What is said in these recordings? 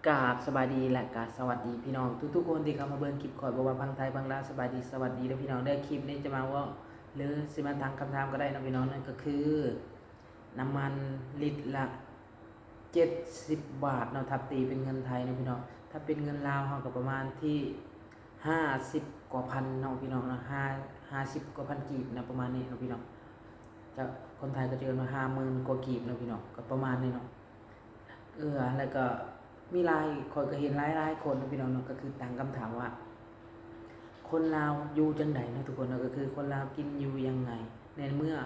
กราบสบายดีและกราบสวัสดีพี่น้องทุกๆคนที่เข้ามาเบิ่งคลิปข่อยบ่ว่าพังไทยพังลาวสบายดีสวัสดีเด้อพี่น้องได้อคลิปนี้จะมาว่าหรือสิมาทางคำถามก็ได้นะพี่น้องนั่นก็คือน้ำมันลิตรละ70 บาทเนาะถ้าตีเป็นเงินไทยนะพี่น้องถ้าเป็นเงินลาวเฮาก็ประมาณที่50 กว่าพันเนาะพี่น้องนะ50 กว่าพันกีบนะประมาณนี้เนาะพี่น้องจะคนไทยก็จะเรียกว่า50,000 กว่ากีบเนาะพี่น้องก็ประมาณนี้เนาะแล้วก็มีหลายคนก็เห็นหลายคนนะพี่น้องเนาะก็คือตั้งคำถามว่าคนลาวอยู่จังไดเนาะทุกคนเนาะก็คือคนลาวกินอยู่ยังไงในเมื่อ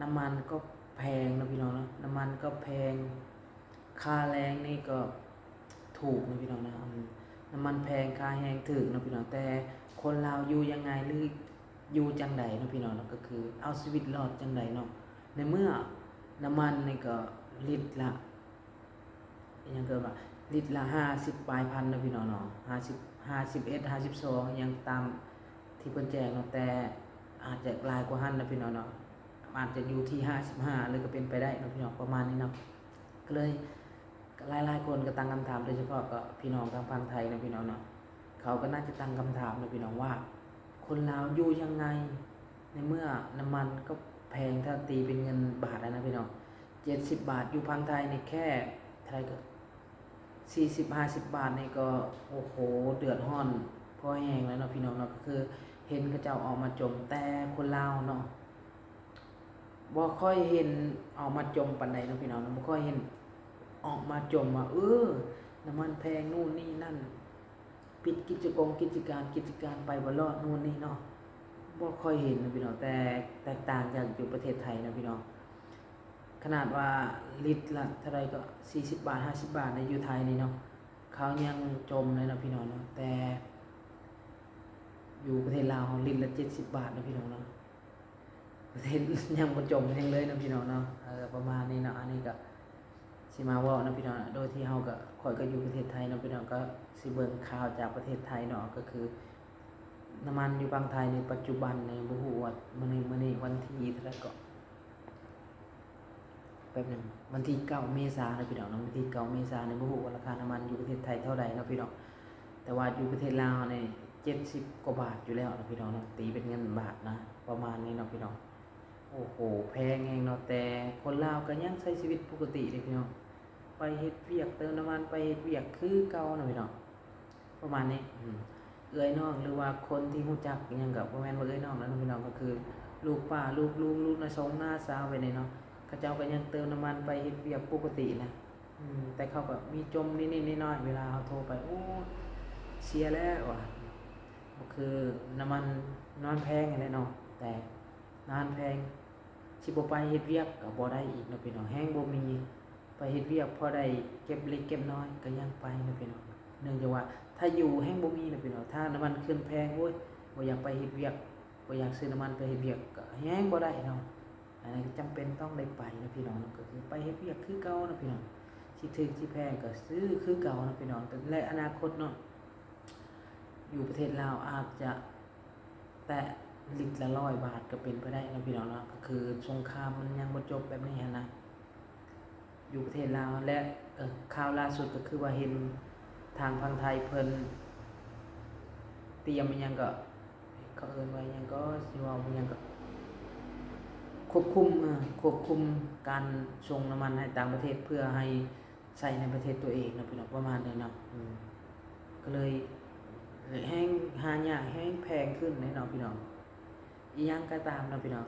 น้ำมันก็แพงนะพี่น้องเนาะน้ำมันก็แพงค่าแรงนี่ก็ถูกนะพี่น้องนะน้ำมันแพงค่าแรงถูกนะพี่น้องแต่คนลาวอยู่ยังไงหรืออยู่จังไดเนาะพี่น้องเนาะก็คือเอาชีวิตรอดจังไดเนาะในเมื่อน้ำมันนี่ก็ลิตรละยังเกินว่าลิตรละ50 ปลายพันนะพี่น้องเนาะ51 52ยังตามที่เพิ่นแจ้งเนาะแต่อาจจะหลายกว่าหั้นนะพี่น้องเนาะอาจจะอยู่ที่55หรือก็เป็นไปได้เนาะพี่น้องประมาณนี้เนาะก็เลยหลายคนก็ตั้งคำถามโดยเฉพาะก็พี่น้องทางฝั่งไทยนะพี่น้องเนาะเขาก็น่าจะตั้งคำถามนะพี่น้องว่าคนลาวอยู่ยังไงในเมื่อน้ำมันก็แพงถ้าตีเป็นเงินบาทแล้วนะพี่น้อง70 บาทอยู่ฝั่งไทยนี่แค่ไทยก็40 50 บาทนี่ก็โอ้โหเดือดร้อนพอแห้งแล้วเนาะพี่น้องเนาะก็คือเห็นเขาเจ้าออกมาจมแต่คนลาวเนาะบ่ค่อยเห็นออกมาจมปานใดเนาะพี่น้องบ่ค่อยเห็นออกมาจมว่าน้ำมันแพงนู่นนี่นั่นปิดกิจการไปบ่รอดนู่นนี่เนาะบ่ค่อยเห็นนะพี่น้องแต่แตกต่างจากอยู่ประเทศไทยนะพี่น้องขนาดว่าลิตรละเท่าไรก็40 บาท50 บาทในอยู่ไทยนี่เนาะเขายังจมเลยนะพี่น้องเนาะแต่อยู่ประเทศลาวลิตรละ70 บาทนะพี่น้องเนาะประเทศยังบ่จมยังเลยนะพี่น้องเนาะประมาณนี้เนาะอันนี้ก็สิมาเว้านะพี่น้องโดยที่เฮาก็ข่อยก็อยู่ประเทศไทยเนาะพี่น้องก็สิเบิ่งข่าวจากประเทศไทยเนาะก็คือน้ำมันอยู่บางไทยในปัจจุบันในบ่ฮู้ว่ามื้อนี้วันที่เท่าไรก็แป๊บนึงวันที่9 เมษายนนะพี่น้องวันที่9 เมษายนบ่ฮู้ว่าราคาน้ำมันอยู่ประเทศไทยเท่าใดเนาะพี่น้องแต่ว่าอยู่ประเทศลาวนี่70 กว่าบาทอยู่แล้วนะพี่น้องเนาะตีเป็นเงินบาทนะประมาณนี้เนาะพี่น้องโอ้โหแพงแฮงเนาะแต่คนลาวก็ยังใช้ชีวิตปกติเด้พี่น้องไปเฮ็ดเวียกเติมน้ำมันไปเฮ็ดเวียกคือเก่านะพี่น้องประมาณนี้เอื้อยน้องหรือว่าคนที่รู้จักหยังก็บ่แม่นว่าเอื้อยน้องแล้วนะพี่น้องก็คือลูกป้าลูกลุงลูกน้าสงน้าสาวไว้นี่เนาะเขาเจ้าก็ยังเติมน้ำมันไปเฮ็ดเวียกปกตินะแต่เขาก็มีจมนิดๆน้อยๆเวลาเขาโทรไปโอ้เสียแล้วว่ะก็คือน้ำมันแพงนั่นแหละเนาะแต่น้ำแพงสิบ่ไปเฮ็ดเวียกก็บ่ได้อีกเนาะพี่น้องแฮงบ่มีไปเฮ็ดเวียกพอได้เก็บเล็กเก็บน้อยก็ยังไปเนาะพี่น้องเนื่องจากว่าถ้าอยู่แฮงบ่มีเนาะพี่น้องถ้าน้ำมันขึ้นแพงโอ้ยบ่อยากไปเฮ็ดเวียกบ่อยากซื้อน้ำมันไปเฮ็ดเวียกก็แฮงบ่ได้เนาะอันนี้จำเป็นต้องได้ไปนะพี่น้องเนาะก็คือไปเฮ็ดเวียกคือเก่านะพี่น้องสิถูกสิแพงก็ซื้อคือเก่านะพี่น้องแต่ในอนาคตเนาะอยู่ประเทศลาวอาจจะแต่ลิตรละ100 บาทก็เป็นไปได้นะพี่น้องเนาะก็คือสงครามมันยังบ่จบแบบนี้นะอยู่ประเทศลาวและข่าวล่าสุดก็คือว่าเห็นทางฝั่งไทยเพิ่นเตรียมอิหยังก็เขาเอิ้นว่าอิหยังก็สิว่าอิหยังก็ควบคุมการส่งน้ำมันให้ต่างประเทศเพื่อให้ใช้ในประเทศตัวเองนะพี่น้องประมาณนี้เนาะก็เลยแห้งหายากแห้งแพงขึ้นแน่เนาะพี่น้องอีหยังก็ตามเนาะพี่น้อง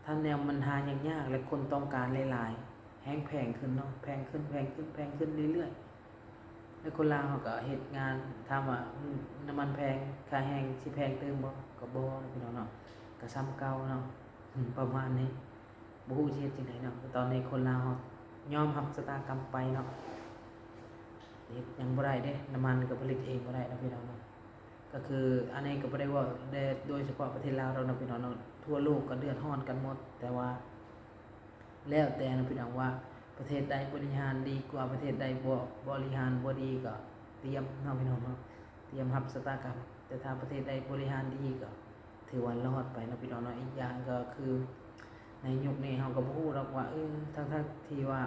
ถ้าแนวมันหายากๆและคนต้องการหลายๆแห้งแพงขึ้นเนาะแพงขึ้นเรื่อยๆแล้วคนลาวเขาก็เฮ็ดงานถามว่าน้ำมันแพงค่าแรงสิแพงเติมบ่ก็บ่นะพี่น้องเนาะก็ซ้ำเก่าเนาะประมาณนี้บ่ฮู้สิเฮ็ดจังไดเนาะตอนนี้คนลาวยอมรับชะตากรรมไปเนาะเฮ็ดหยังบ่ได้เด้น้ำมันก็ผลิตเองบ่ได้เนาะพี่น้องเนาะก็คืออันนี้ก็บ่ได้ว่าแต่โดยเฉพาะประเทศลาวเราเนาะพี่น้องเนาะทั่วโลกก็เดือดร้อนกันหมดแต่ว่าแล้วแต่นะพี่น้องว่าประเทศใดบริหารดีกว่าประเทศใดบ่บริหารบ่ดีก็เตรียมเนาะพี่น้องเนาะเตรียมรับชะตากรรมแต่ถ้าประเทศใดบริหารดีก็ถือว่ารอดไปเนาะพี่น้องเนาะอีกอย่างก็คือในยุคนี้เฮาก็บ่ฮู้หรอกว่าทั้งที่ว่า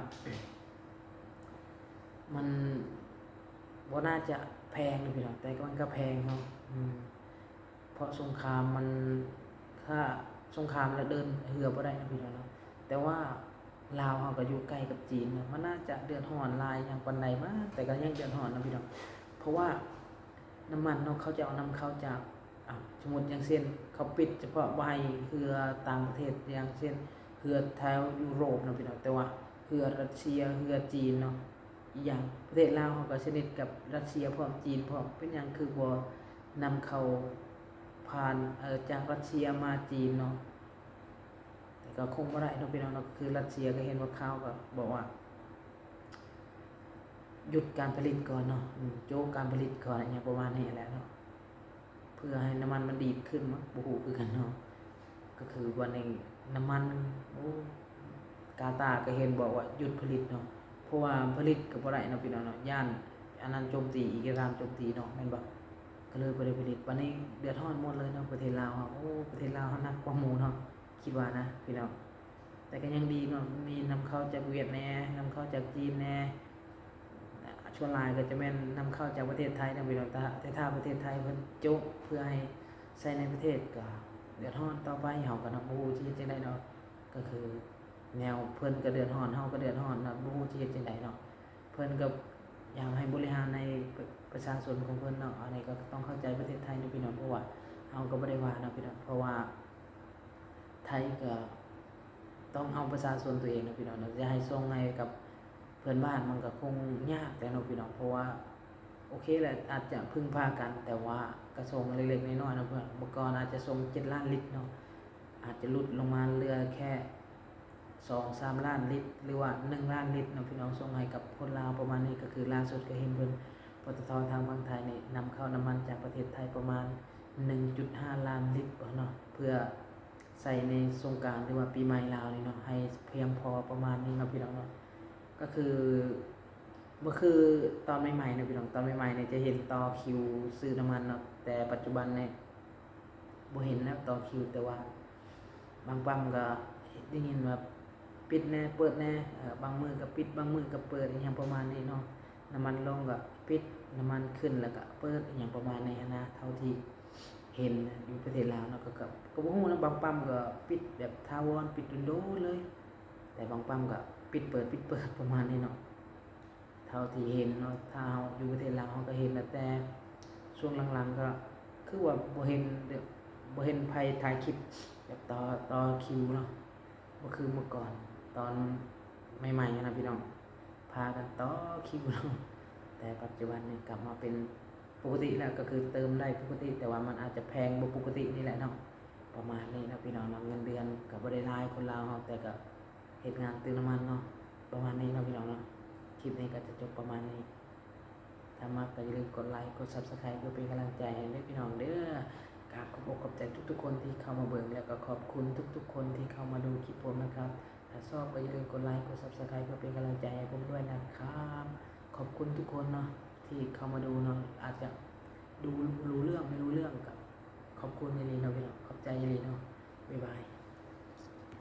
มัน บ่น่าจะแพงเลยพี่น้องแต่มันก็แพงเนาะเพราะสงครามมันถ้าสงครามแล้วเดินเรือบ่ได้นะพี่น้องเนาะแต่ว่าลาวเฮาก็อยู่ใกล้กับจีนเนาะมันน่าจะเดือดร้อนหลายอย่างปานใดมาแต่ก็ยังเดือดร้อนนะพี่น้องเพราะว่าน้ำมันเนาะเขาจะเอานำเข้าจากสมมุติอย่างเช่นเขาปิดเฉพาะบ่ให้เรือต่างประเทศอย่างเช่นเรือแถวยุโรปนะพี่น้องแต่ว่าเรือรัสเซียเรือจีนเนาะอีกอย่างประเทศลาวเขาก็สนิทกับรัสเซียพร้อมจีนพร้อมเป็นหยังคือบ่นำเข้าผ่านจากรัสเซียมาจีนเนาะแต่ก็คงบ่ได้เนาะพี่น้องเนาะคือรัสเซียก็เห็นว่าข่าวก็บอกว่าหยุดการผลิตก่อนเนาะโจกการผลิตก่อนอย่างประมาณนี้แหละเนาะเพื่อให้น้ำมันมันดีขึ้นมั้งบ่ฮู้คือกันเนาะก็คือวันนี้น้ำมันโอ้กาตาร์ก็เห็นบอกว่าหยุดผลิตเนาะเพราะว่าผลิตก็บ่ได้เนาะพี่น้องเนาะย่านอันนั้นโจมตีอีกรามโจมตีเนาะแม่นบ่ก็เลยบ่ได้ผลิตวันนี้เดือดร้อนหมดเลยเนาะประเทศลาวเฮาโอ้ประเทศลาวเฮาหนักกว่าหมู่เนาะคิดว่านะพี่น้องแต่ก็ยังดีเนาะมีนำเข้าจากเวียดแน่นำเข้าจากจีนแน่ช่วงหลายก็จะแม่นนำเข้าจากประเทศไทยนะพี่น้องแต่ถ้าประเทศไทยเพิ่นโจะเพื่อให้ใช้ในประเทศก็เดือดร้อนต่อไปเฮาก็เนาะบ่ฮู้สิเฮ็ดจังได๋เนาะก็คือแนวเพิ่นก็เดือดร้อนเฮาก็เดือดร้อนเนาะบ่ฮู้สิเฮ็ดจังได๋เนาะเพิ่นก็อยากให้บริหารในประชาชนของเพิ่นเนาะอันนี้ก็ต้องเข้าใจประเทศไทยเนาะพี่น้องเพราะว่าเฮาก็บ่ได้ว่าเนาะพี่น้องเพราะว่าไทยก็ต้องเอาประชาชนตัวเองนะพี่น้องเนาะจะให้ส่งให้กับเพื่อนบ้านมันก็คงยากแต่เนาะพี่น้องเพราะว่าโอเคแหละอาจจะพึ่งพากันแต่ว่ากระทรวงเล็กๆน้อยๆนะเพื่อนเมื่อก่อนอาจจะส่ง7 ล้านลิตรเนาะอาจจะลดลงมาเหลือแค่2-3 ล้านลิตรหรือว่า1 ล้านลิตรเนาะพี่น้องส่งให้กับคนลาวประมาณนี้ก็คือล่าสุดก็เห็นเพิ่นปตททางฝั่งไทยนี่นำเข้าน้ำมันจากประเทศไทยประมาณ 1.5 ล้านลิตรเนาะเพื่อใส่ในสงกรานต์หรือว่าปีใหม่ลาวนี่เนาะให้เพียงพอประมาณนี้เนาะพี่น้องเนาะก็คือบ่คือตอนใหม่ๆนะพี่น้องตอนใหม่ๆเนี่ยจะเห็นต่อคิวซื้อน้ำมันเนาะแต่ปัจจุบันเนี่ยบ่เห็นแล้วต่อคิวแต่ว่าบางปั๊มก็ได้ยินว่าปิดแน่เปิดแน่บางมื้อก็ปิดบางมื้อก็เปิดอีหยังประมาณนี้เนาะน้ำมันลงก็ปิดน้ำมันขึ้นแล้วก็เปิดอีหยังประมาณนี้นะเท่าที่เห็นอยู่ประเทศลาวเนาะก็บ่ฮู้นะบางปั๊มก็ปิดแบบถาวรปิดโดนๆเลยแต่บางปั๊มก็ปิดเปิดประมาณนี้เนาะเท่าที่เห็นเนาะถ้าเฮาอยู่ประเทศลาวเฮาก็เห็นแต่ช่วงหลังๆก็คือว่าบ่เห็นไผถ่ายคลิปแบบต่อคิวเนาะบ่คือเมื่อก่อนตอนใหม่ๆนะพี่น้องพากันต่อคิวเนาะแต่ปัจจุบันนี่กลับมาเป็นปกติแล้วก็คือเติมได้ปกติแต่ว่ามันอาจจะแพงบ่ปกตินี่แหละเนาะประมาณนี้นะพี่น้องเนาะเงินเดือนก็บ่ได้หลายคนลาวเฮาแต่ก็เฮ็ดงานเติมน้ำมันเนาะประมาณนี้เนาะพี่น้องเนาะคลิปนี้ก็จะจบประมาณนี้ถ้ามักก็อย่าลืมกดไลค์กด Subscribe เพื่อเป็นกำลังใจให้ด้วยพี่น้องเด้อกราบขอบอกขอบใจทุกๆคนที่เข้ามาเบิ่งแล้วก็ขอบคุณทุกๆคนที่เข้ามาดูคลิปผมนะครับถ้าชอบก็อย่าลืมกดไลค์กด Subscribe เพื่อเป็นกำลังใจให้ผมด้วยนะครับขอบคุณทุกคนเนาะที่เข้ามาดูเนาะอาจจะดูรู้เรื่องไม่รู้เรื่องกับขอบคุณอีหลีเนาะพี่น้องขอบใจอีหลีเนาะบ๊ายบาย